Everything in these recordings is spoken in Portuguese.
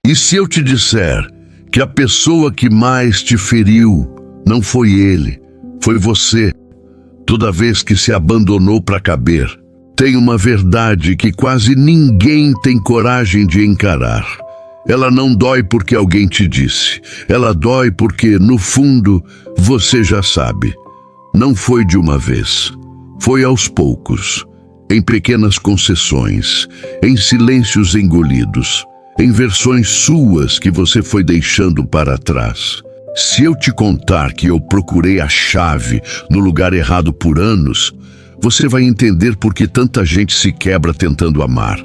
E se eu te disser que a pessoa que mais te feriu não foi ele, foi você, toda vez que se abandonou para caber? Tem uma verdade que quase ninguém tem coragem de encarar. Ela não dói porque alguém te disse. Ela dói porque, no fundo, você já sabe. Não foi de uma vez. Foi aos poucos, em pequenas concessões, em silêncios engolidos, em versões suas que você foi deixando para trás. Se eu te contar que eu procurei a chave no lugar errado por anos, você vai entender por que tanta gente se quebra tentando amar.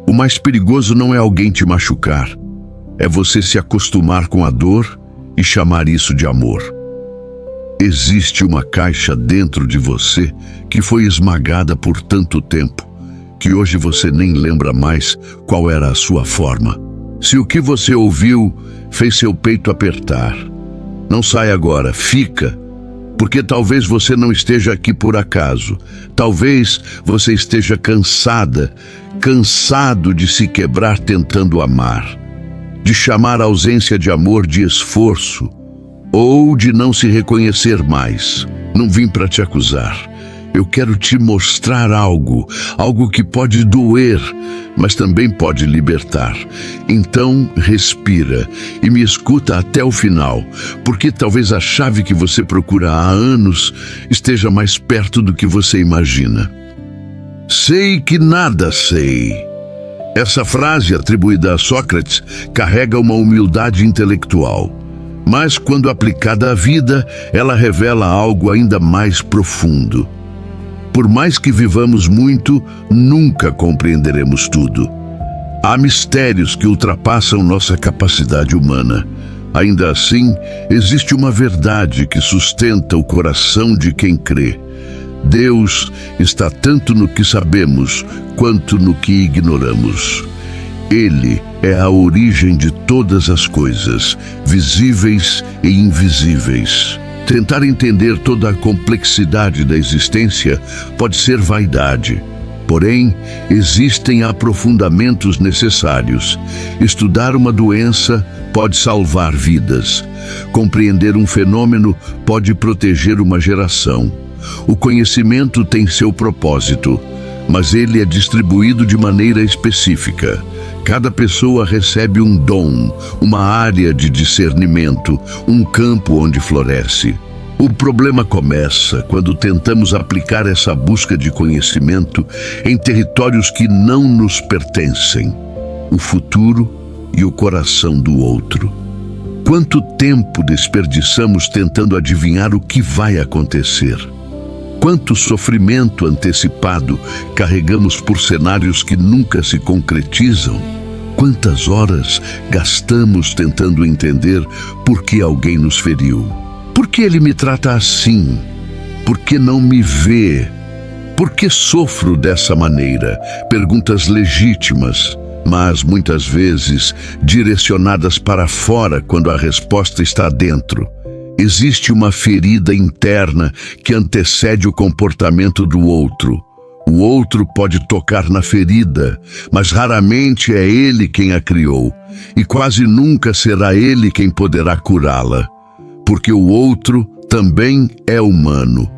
O mais perigoso não é alguém te machucar, é você se acostumar com a dor e chamar isso de amor. Existe uma caixa dentro de você que foi esmagada por tanto tempo, que hoje você nem lembra mais qual era a sua forma. Se o que você ouviu fez seu peito apertar, não sai agora, fica. Porque talvez você não esteja aqui por acaso. Talvez você esteja cansado de se quebrar tentando amar, de chamar a ausência de amor de esforço, ou de não se reconhecer mais. Não vim para te acusar. Eu quero te mostrar algo que pode doer, mas também pode libertar. Então, respira e me escuta até o final, porque talvez a chave que você procura há anos esteja mais perto do que você imagina. Sei que nada sei. Essa frase, atribuída a Sócrates, carrega uma humildade intelectual, mas quando aplicada à vida, ela revela algo ainda mais profundo. Por mais que vivamos muito, nunca compreenderemos tudo. Há mistérios que ultrapassam nossa capacidade humana. Ainda assim, existe uma verdade que sustenta o coração de quem crê. Deus está tanto no que sabemos quanto no que ignoramos. Ele é a origem de todas as coisas, visíveis e invisíveis. Tentar entender toda a complexidade da existência pode ser vaidade. Porém, existem aprofundamentos necessários. Estudar uma doença pode salvar vidas. Compreender um fenômeno pode proteger uma geração. O conhecimento tem seu propósito, mas ele é distribuído de maneira específica. Cada pessoa recebe um dom, uma área de discernimento, um campo onde floresce. O problema começa quando tentamos aplicar essa busca de conhecimento em territórios que não nos pertencem, o futuro e o coração do outro. Quanto tempo desperdiçamos tentando adivinhar o que vai acontecer? Quanto sofrimento antecipado carregamos por cenários que nunca se concretizam? Quantas horas gastamos tentando entender por que alguém nos feriu? Por que ele me trata assim? Por que não me vê? Por que sofro dessa maneira? Perguntas legítimas, mas muitas vezes direcionadas para fora quando a resposta está dentro. Existe uma ferida interna que antecede o comportamento do outro. O outro pode tocar na ferida, mas raramente é ele quem a criou, e quase nunca será ele quem poderá curá-la, porque o outro também é humano,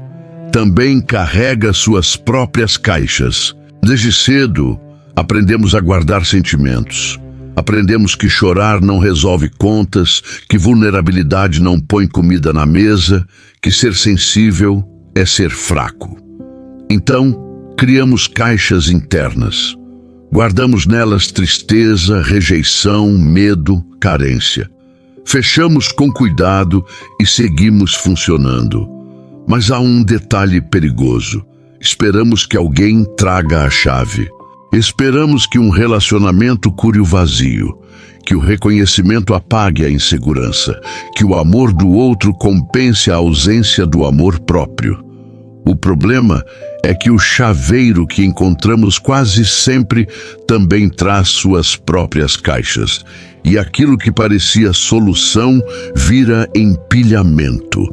também carrega suas próprias caixas. Desde cedo, aprendemos a guardar sentimentos. Aprendemos que chorar não resolve contas, que vulnerabilidade não põe comida na mesa, que ser sensível é ser fraco. Então, criamos caixas internas. Guardamos nelas tristeza, rejeição, medo, carência. Fechamos com cuidado e seguimos funcionando. Mas há um detalhe perigoso. Esperamos que alguém traga a chave. Esperamos que um relacionamento cure o vazio, que o reconhecimento apague a insegurança, que o amor do outro compense a ausência do amor próprio. O problema é que o chaveiro que encontramos quase sempre também traz suas próprias caixas, e aquilo que parecia solução vira empilhamento.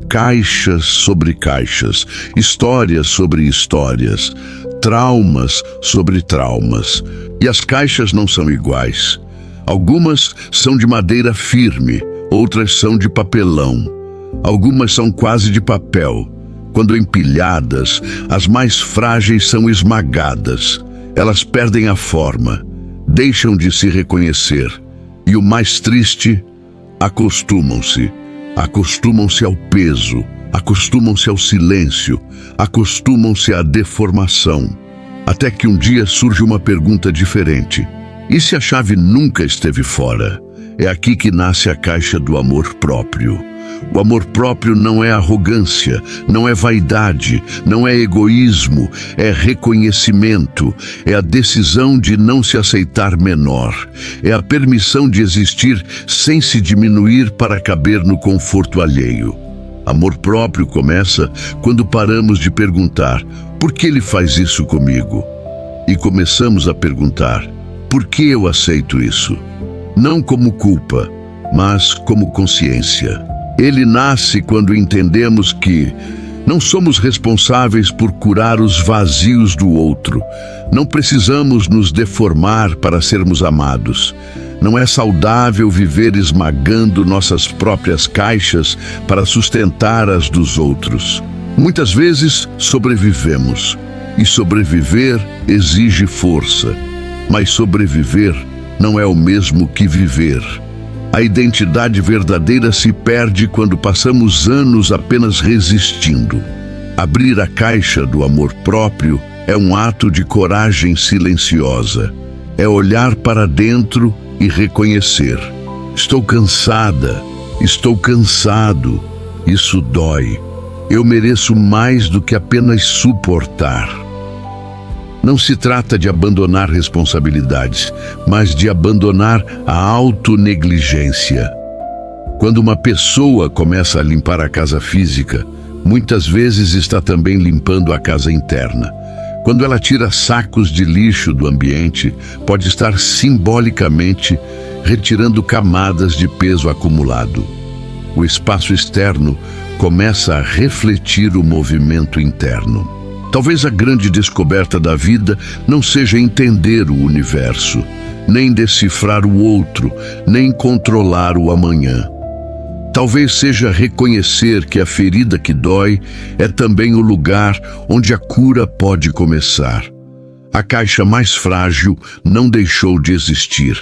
Caixas sobre caixas, histórias sobre histórias, traumas sobre traumas. E as caixas não são iguais. Algumas são de madeira firme, outras são de papelão. Algumas são quase de papel. Quando empilhadas, as mais frágeis são esmagadas. Elas perdem a forma, deixam de se reconhecer. E o mais triste, acostumam-se. Acostumam-se ao peso, acostumam-se ao silêncio, acostumam-se à deformação. Até que um dia surge uma pergunta diferente. E se a chave nunca esteve fora? É aqui que nasce a caixa do amor próprio. O amor próprio não é arrogância, não é vaidade, não é egoísmo, é reconhecimento, é a decisão de não se aceitar menor, é a permissão de existir sem se diminuir para caber no conforto alheio. Amor próprio começa quando paramos de perguntar: por que ele faz isso comigo? E começamos a perguntar: por que eu aceito isso? Não como culpa, mas como consciência. Ele nasce quando entendemos que não somos responsáveis por curar os vazios do outro. Não precisamos nos deformar para sermos amados. Não é saudável viver esmagando nossas próprias caixas para sustentar as dos outros. Muitas vezes sobrevivemos, e sobreviver exige força. Mas sobreviver não é o mesmo que viver. A identidade verdadeira se perde quando passamos anos apenas resistindo. Abrir a caixa do amor próprio é um ato de coragem silenciosa. É olhar para dentro e reconhecer: estou cansada, estou cansado, isso dói. Eu mereço mais do que apenas suportar. Não se trata de abandonar responsabilidades, mas de abandonar a autonegligência. Quando uma pessoa começa a limpar a casa física, muitas vezes está também limpando a casa interna. Quando ela tira sacos de lixo do ambiente, pode estar simbolicamente retirando camadas de peso acumulado. O espaço externo começa a refletir o movimento interno. Talvez a grande descoberta da vida não seja entender o universo, nem decifrar o outro, nem controlar o amanhã. Talvez seja reconhecer que a ferida que dói é também o lugar onde a cura pode começar. A caixa mais frágil não deixou de existir.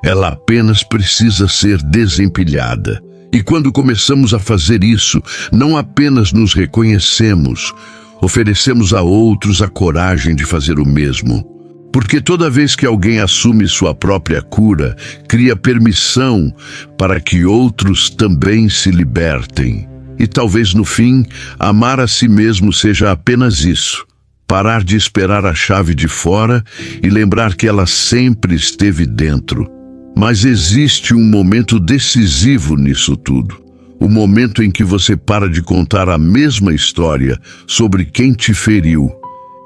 Ela apenas precisa ser desempilhada. E quando começamos a fazer isso, não apenas nos reconhecemos, oferecemos a outros a coragem de fazer o mesmo. Porque toda vez que alguém assume sua própria cura, cria permissão para que outros também se libertem. E talvez no fim, amar a si mesmo seja apenas isso: parar de esperar a chave de fora e lembrar que ela sempre esteve dentro. Mas existe um momento decisivo nisso tudo. O momento em que você para de contar a mesma história sobre quem te feriu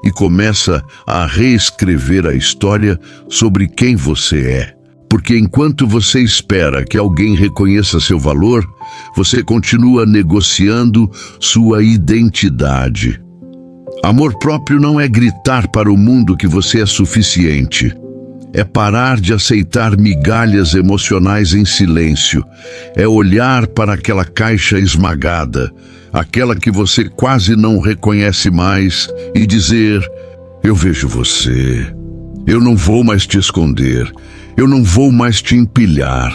e começa a reescrever a história sobre quem você é. Porque enquanto você espera que alguém reconheça seu valor, você continua negociando sua identidade. Amor próprio não é gritar para o mundo que você é suficiente. É parar de aceitar migalhas emocionais em silêncio. É olhar para aquela caixa esmagada, aquela que você quase não reconhece mais, e dizer: eu vejo você. Eu não vou mais te esconder. Eu não vou mais te empilhar.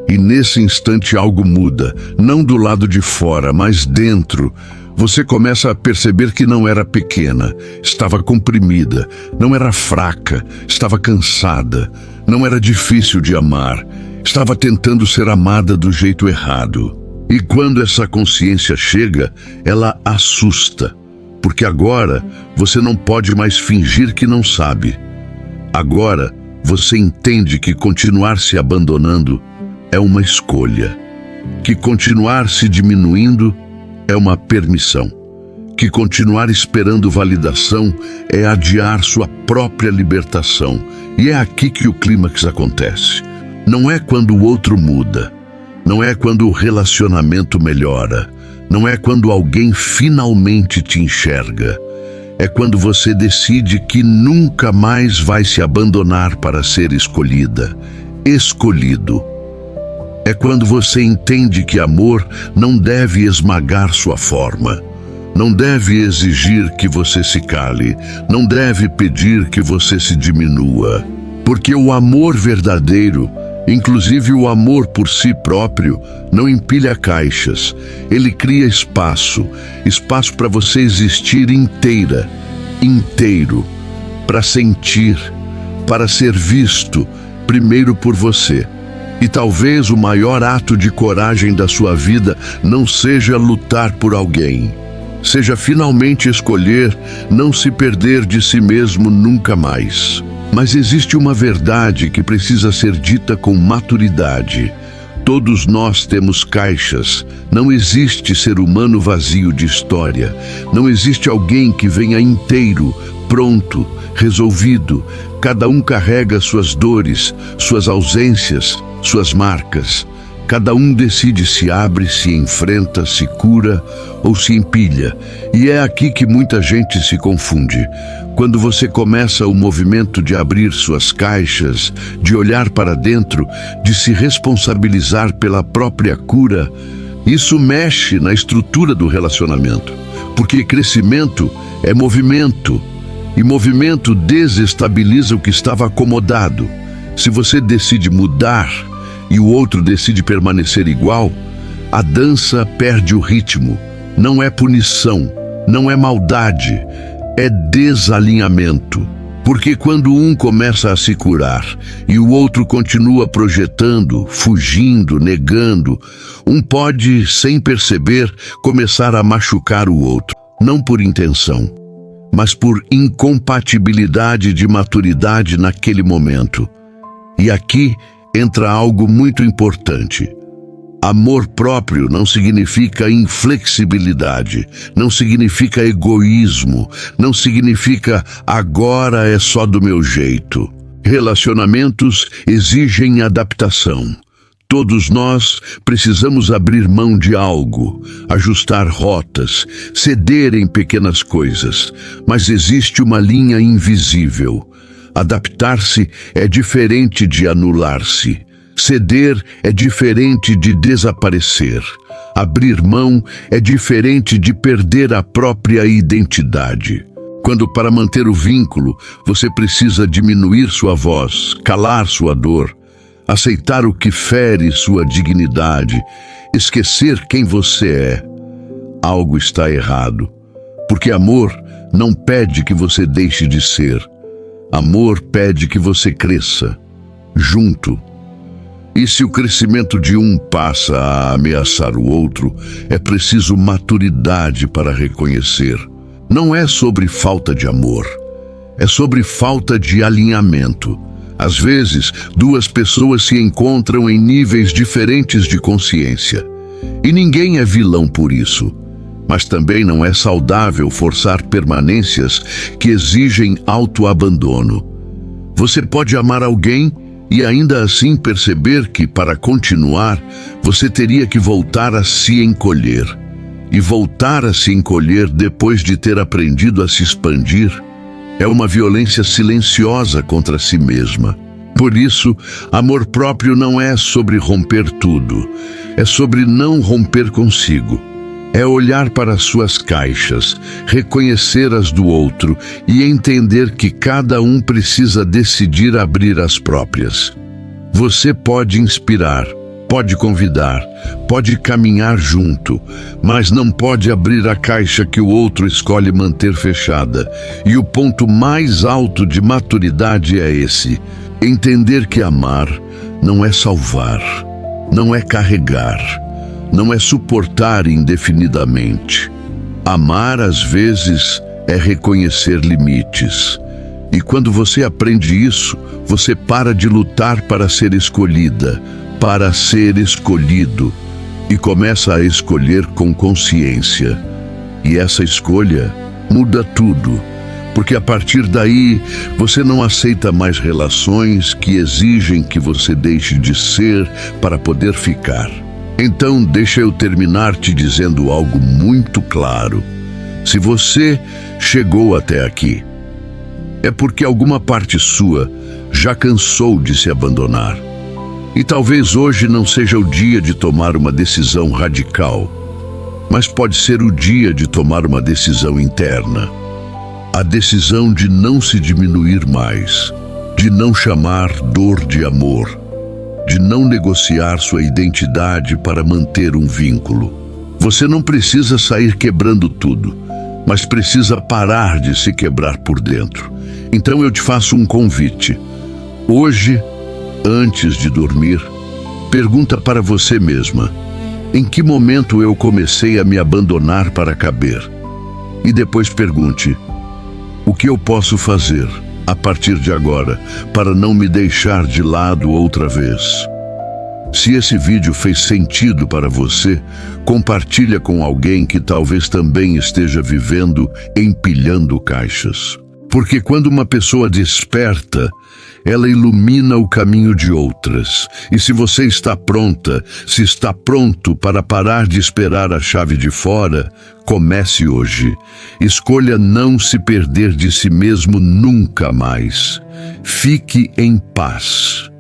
E nesse instante algo muda, não do lado de fora, mas dentro. Você começa a perceber que não era pequena, estava comprimida, não era fraca, estava cansada, não era difícil de amar, estava tentando ser amada do jeito errado. E quando essa consciência chega, ela assusta, porque agora você não pode mais fingir que não sabe. Agora você entende que continuar se abandonando é uma escolha, que continuar se diminuindo é uma permissão, que continuar esperando validação é adiar sua própria libertação. E é aqui que o clímax acontece. Não é quando o outro muda, não é quando o relacionamento melhora, não é quando alguém finalmente te enxerga. É quando você decide que nunca mais vai se abandonar para ser escolhida. escolhido. É quando você entende que amor não deve esmagar sua forma, não deve exigir que você se cale, não deve pedir que você se diminua. Porque o amor verdadeiro, inclusive o amor por si próprio, não empilha caixas. Ele cria espaço para você existir inteira, inteiro, para sentir, para ser visto, primeiro por você. E talvez o maior ato de coragem da sua vida não seja lutar por alguém, seja finalmente escolher não se perder de si mesmo nunca mais. Mas existe uma verdade que precisa ser dita com maturidade. Todos nós temos caixas. Não existe ser humano vazio de história. Não existe alguém que venha inteiro, pronto, resolvido. Cada um carrega suas dores, suas ausências, suas marcas. Cada um decide se abre, se enfrenta, se cura ou se empilha. E é aqui que muita gente se confunde. Quando você começa o movimento de abrir suas caixas, de olhar para dentro, de se responsabilizar pela própria cura, isso mexe na estrutura do relacionamento. Porque crescimento é movimento, e movimento desestabiliza o que estava acomodado. Se você decide mudar e o outro decide permanecer igual, a dança perde o ritmo. Não é punição, não é maldade, é desalinhamento. Porque quando um começa a se curar e o outro continua projetando, fugindo, negando, um pode, sem perceber, começar a machucar o outro. Não por intenção, mas por incompatibilidade de maturidade naquele momento. E aqui entra algo muito importante. Amor próprio não significa inflexibilidade, não significa egoísmo, não significa agora é só do meu jeito. Relacionamentos exigem adaptação. Todos nós precisamos abrir mão de algo, ajustar rotas, ceder em pequenas coisas, mas existe uma linha invisível. Adaptar-se é diferente de anular-se. Ceder é diferente de desaparecer. Abrir mão é diferente de perder a própria identidade. Quando, para manter o vínculo, você precisa diminuir sua voz, calar sua dor, aceitar o que fere sua dignidade, esquecer quem você é, algo está errado. Porque amor não pede que você deixe de ser. Amor pede que você cresça, junto. E se o crescimento de um passa a ameaçar o outro, é preciso maturidade para reconhecer. Não é sobre falta de amor, é sobre falta de alinhamento. Às vezes, duas pessoas se encontram em níveis diferentes de consciência. E ninguém é vilão por isso. Mas também não é saudável forçar permanências que exigem autoabandono. Você pode amar alguém e ainda assim perceber que, para continuar, você teria que voltar a se encolher. E voltar a se encolher depois de ter aprendido a se expandir é uma violência silenciosa contra si mesma. Por isso, amor próprio não é sobre romper tudo, é sobre não romper consigo. É olhar para suas caixas, reconhecer as do outro e entender que cada um precisa decidir abrir as próprias. Você pode inspirar, pode convidar, pode caminhar junto, mas não pode abrir a caixa que o outro escolhe manter fechada. E o ponto mais alto de maturidade é esse: entender que amar não é salvar, não é carregar, não é suportar indefinidamente. Amar, às vezes, é reconhecer limites. E quando você aprende isso, você para de lutar para ser escolhida, para ser escolhido, e começa a escolher com consciência. E essa escolha muda tudo, porque a partir daí você não aceita mais relações que exigem que você deixe de ser para poder ficar. Então, deixa eu terminar te dizendo algo muito claro. Se você chegou até aqui, é porque alguma parte sua já cansou de se abandonar. E talvez hoje não seja o dia de tomar uma decisão radical, mas pode ser o dia de tomar uma decisão interna. A decisão de não se diminuir mais, de não chamar dor de amor, de não negociar sua identidade para manter um vínculo. Você não precisa sair quebrando tudo, mas precisa parar de se quebrar por dentro. Então eu te faço um convite. Hoje, antes de dormir, pergunta para você mesma: em que momento eu comecei a me abandonar para caber? E depois pergunte: o que eu posso fazer a partir de agora para não me deixar de lado outra vez? Se esse vídeo fez sentido para você, compartilha com alguém que talvez também esteja vivendo empilhando caixas. Porque quando uma pessoa desperta, ela ilumina o caminho de outras. E se você está pronta, se está pronto para parar de esperar a chave de fora, comece hoje. Escolha não se perder de si mesmo nunca mais. Fique em paz.